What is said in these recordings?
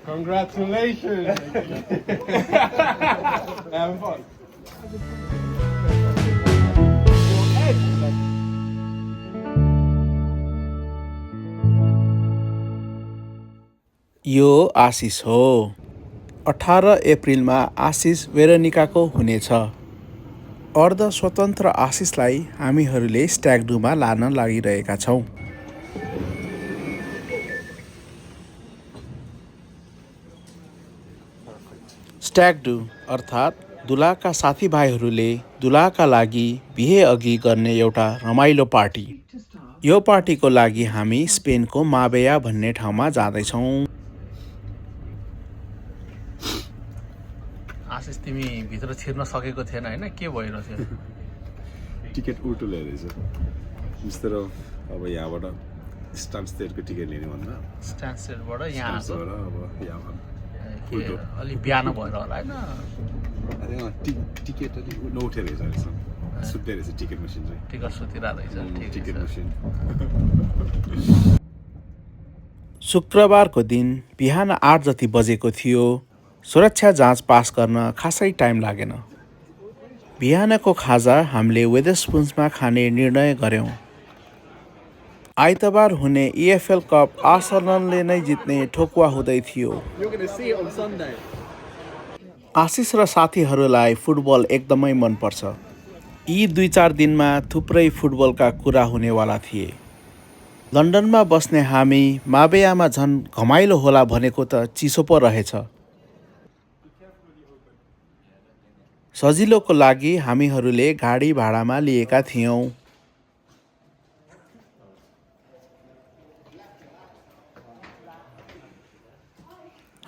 Congratulations. Having fun. यो आशिष हो। 18 अप्रिलमा आशिष वेरोनिकाको हुनेछ। अर्ध स्वतन्त्र आशिषलाई हामीहरूले स्ट्याग डुमा लान लागिरहेका छौँ। स्ट्याग डु अर्थात् दुलाका साथीभाइहरूले दुलाका लागि बिहे अघि गर्ने एउटा रमाइलो पार्टी। यो पार्टीको लागि हामी स्पेनको माबेया भन्ने ठाउँमा जाँदैछौँ। आशिष तिमी भित्र छिर्न सकेको थिएन हैन, के भइरहेको थियो? टिकट उल्टो ल्याइरहेछ मिस्टर। अब यहाँबाट स्टान्सटेडको टिकट लिने भन्दा स्ट्यान्डस्टेडबाट यहाँ आएको अब यहाँ के अलि बिहान भएर होला हैन? अरे टिकट अलि नउठे रहेछ अहिलेसम्म, सुत्दै रहेछ टिकट मसिन चाहिँ। टिकट सुतिरहेको रहेछ। Ticket machine. शुक्रबारको दिन बिहान 8 जति बजेको थियो। सुरक्षा जाँच पास गर्न खासै टाइम लागेन। बिहानको खाजा हामीले वेदरस्पुन्समा खाने निर्णय गर्यौँ। आइतबार हुने EFL कप आर्सेनलले नै जित्ने ठोकुवा हुँदै थियो। आशिष र साथीहरूलाई फुटबल एकदमै मनपर्छ। यी 2-4 दिनमा थुप्रै फुटबलका कुरा हुनेवाला थिए। लन्डनमा बस्ने हामी माबेयामा झन् घमाइलो होला भनेको त चिसो पो रहेछ। सजिलोको लागि हामीहरूले गाडी भाडामा लिएका थियौँ।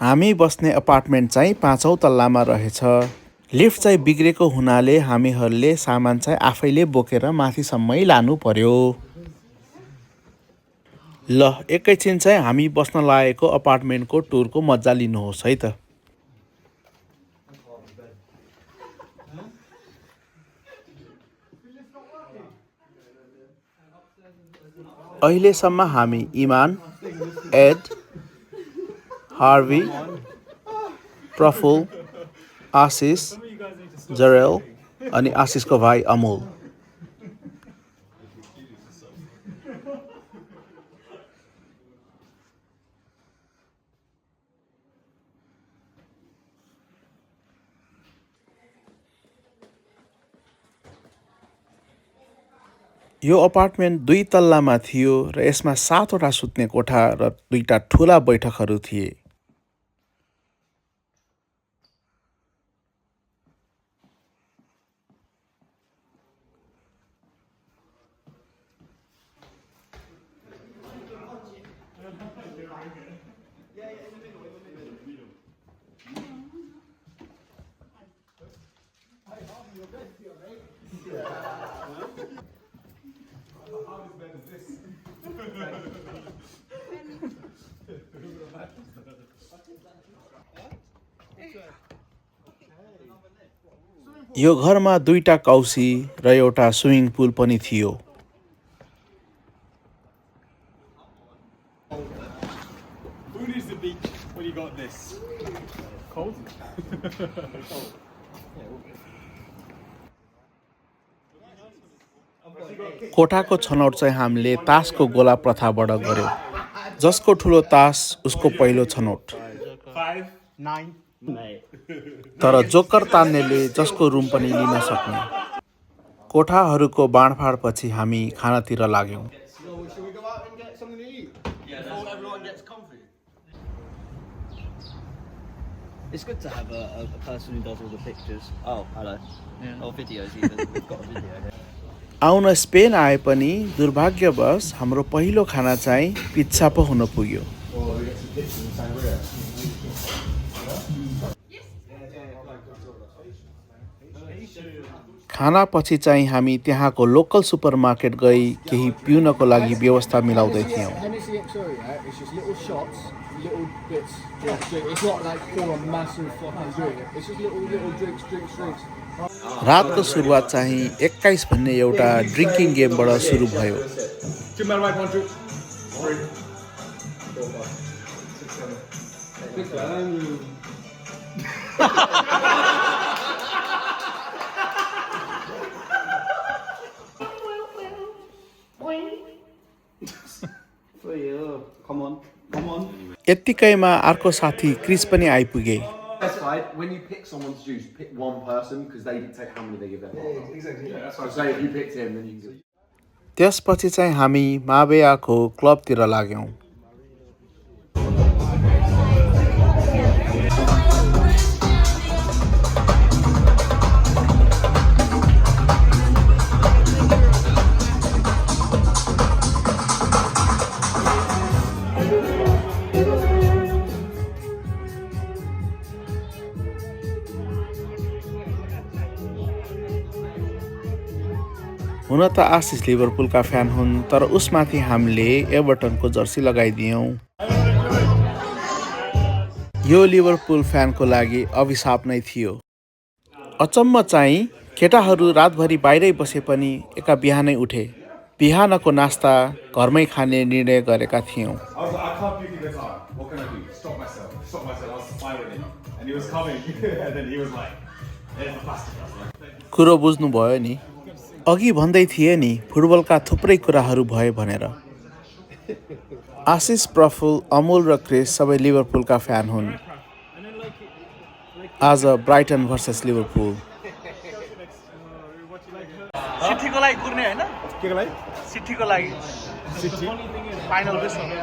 हामी बस्ने अपार्टमेन्ट चाहिँ 5औं तल्लामा रहेछ। लिफ्ट चाहिँ बिग्रेको हुनाले हामीहरूले सामान चाहिँ आफैले बोकेर माथिसम्मै लानु पर्यो। ल एकैछिन चाहिँ हामी बस्न लागेको अपार्टमेन्टको टुरको मजा लिनुहोस् है त। अहिलेसम्म हामी इमान, एड, हार्वी, प्रफुल, आशिष, जरेल अनि आशिषको भाइ अमोल। यो अपार्टमेन्ट 2 तल्लामा थियो र यसमा 7वटा सुत्ने कोठा र 2टा ठुला बैठकहरू थिए। यो घरमा 2टा कौसी र एउटा स्विमिङ पुल पनि थियो। Who needs the beach when you got this? Cold? कोठाको छनौट चाहिँ हामीले तासको गोला प्रथाबाट गर्यौँ। जसको ठुलो तास उसको पहिलो छनौट। 5, 9. तर जोकर तान्नेले जसको रुम पनि लिन सक्ने। कोठाहरूको बाँडफाँडपछि हामी खानातिर लाग्यौँ। It's good to have a person who does all the pictures. Oh, hello. Yeah. Or videos even. We've got a video here. आउन स्पेन आए पनि दुर्भाग्यवश हाम्रो पहिलो खाना चाहिँ पिज्जा पो हुन पुग्यो। खानापछि चाहिँ हामी त्यहाँको लोकल सुपरमार्केट गई केही पिउनको लागि व्यवस्था मिलाउँदै थियौँ। रातको सुरुवात चाहिँ 21 भन्ने एउटा ड्रिङ्किङ गेमबाट सुरु भयो। For you. Come on. Come on. यत्तिकैमा अर्को साथी क्रिस पनि आइपुगे। Specified, when you pick someone's juice, pick one person because they dictate how many they give their partner. Exactly. Yeah, that's what I say. If you picked him, then you can give. त्यसपछि चाहिँ हामी माबेयाको क्लबतिर लाग्यौँ। हुन त आशिष लिभरपुलका fan हुन्, तर उसमाथि हामीले एभर्टनको जर्सी लगाइदियौँ। यो लिभरपुल फ्यानको लागि अभिशाप नै थियो। अचम्म चाहिँ केटाहरू रातभरि बाहिरै बसे पनि एका बिहानै उठे। बिहानको नास्ता घरमै खाने निर्णय गरेका थियौँ। I was like, I can't puke this hard. What can I do? Stop myself. Stop myself. I was spiraling. And he was coming. And then he was like, there's the plastic. I was like, कुरो बुझ्नुभयो नि। अघि भन्दै थिए नि फुटबलका थुप्रै कुराहरू भए भनेर। आशिष, प्रफुल, अमुल र क्रिस सबै लिभरपुलका फ्यान हुन्। आज ब्राइटन भर्सेस लिभरपुल। सिटीको लागि कुर्ने हैन? के लागि? सिटीको लागि। City? फाइनल बेस हो। We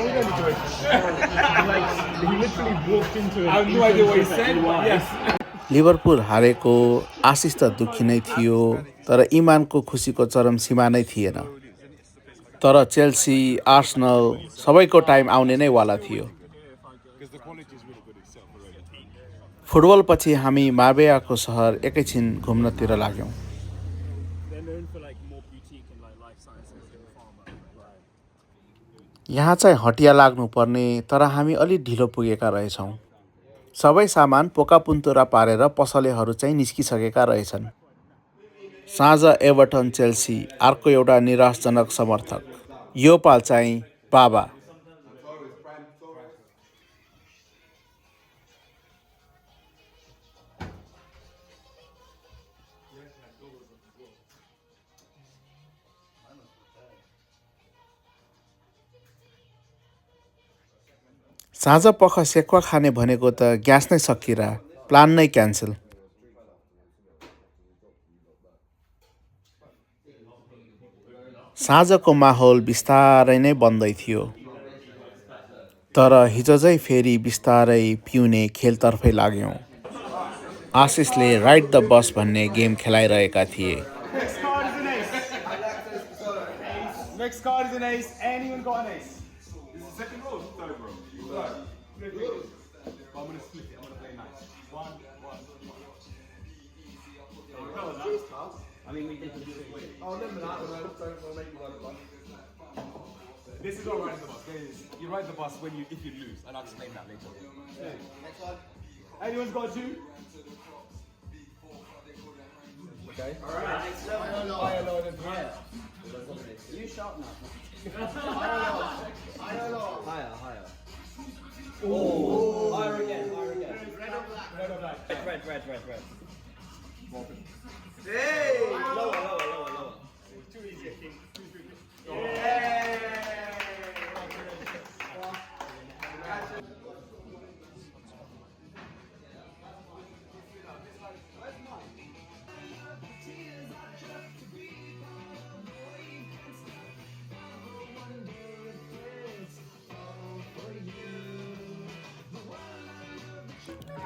don't need to wait. He literally walked into it. I have no idea what he said. Yes. Liverpool हारेको आशिष त दुःखी नै थियो, तर इमानको खुसीको चरम सीमा नै थिएन। तर चेल्सी, आर्सनल सबैको टाइम आउने नै वाला थियो। फुटबलपछि हामी माबेयाको सहर एकैछिन घुम्नतिर लाग्यौँ। यहाँ चाहिँ हटिया लाग्नुपर्ने, तर हामी अलि ढिलो पुगेका रहेछौँ। सबै सामान पोकापुन्तुरा पारेर पसलेहरू चाहिँ निस्किसकेका रहेछन्। साँझ एभर्टन चेल्सी अर्को एउटा निराशजनक समर्थक। यो पाल चाहिँ बाबा। साँझ पख सेक्वा खाने भनेको त ग्यास नै सकिरा, प्लान नै क्यान्सल। साँझको माहौल बिस्तारै नै बन्दै थियो, तर हिजो चाहिँ फेरि बिस्तारै पिउने खेलतर्फै लाग्यौँ। आशिषले राइड द बस भन्ने गेम खेलाइरहेका थिए। Next card is an ace. Next card is an ace. Anyone got an ace? This is the second row or third row? Third. I'm going to split it. I'm going to play nice. One. I mean, we did. This is not riding the bus. You ride the bus if you lose, and I'll explain that later. Next one. Anyone's got a two? Okay. Alright. You sharp now. Higher. Oh, higher again. Red or black? Red. Hey! Lower. Too easy.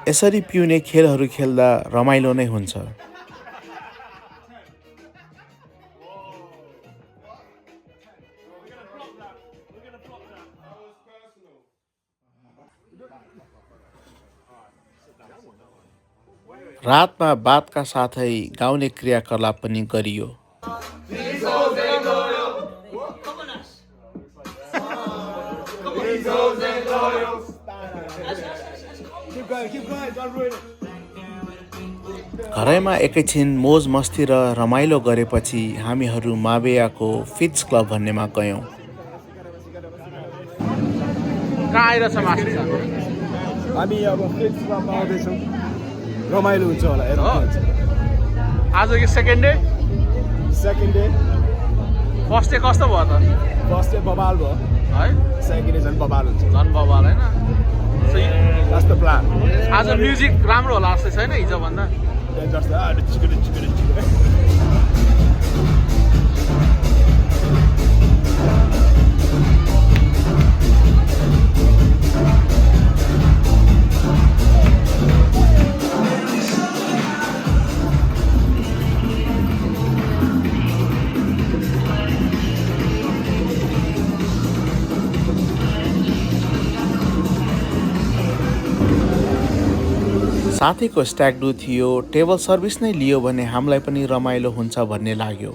यसरी पिउने खेलहरू खेल्दा रमाइलो नै हुन्छ। रातमा बातका साथै गाउने क्रियाकलाप पनि गरियो। घरैमा एकैछिन मोज मस्ती र रमाइलो गरेपछि हामीहरू माबेयाको फिट्स क्लब भन्नेमा गयौँ। कहाँ आइरहेछ मास्टर साहब हामी अब फिल्डमा पाउँदैछौँ रमाइलो हुन्छ होला हेरौँ हो आज कि second day second day first day कस्तो भयो त फर्स्ट डे बबाल भयो है सेकेन्ड डे झन् बबाल हुन्छ झन् बबाल होइन That's the plan. आज म्युजिक राम्रो होला जस्तै छैन हिजो भन्दा जस्तो साथीको स्ट्याग डु थियो टेबल सर्भिस नै लियो भने हामीलाई पनि रमाइलो हुन्छ भन्ने लाग्यो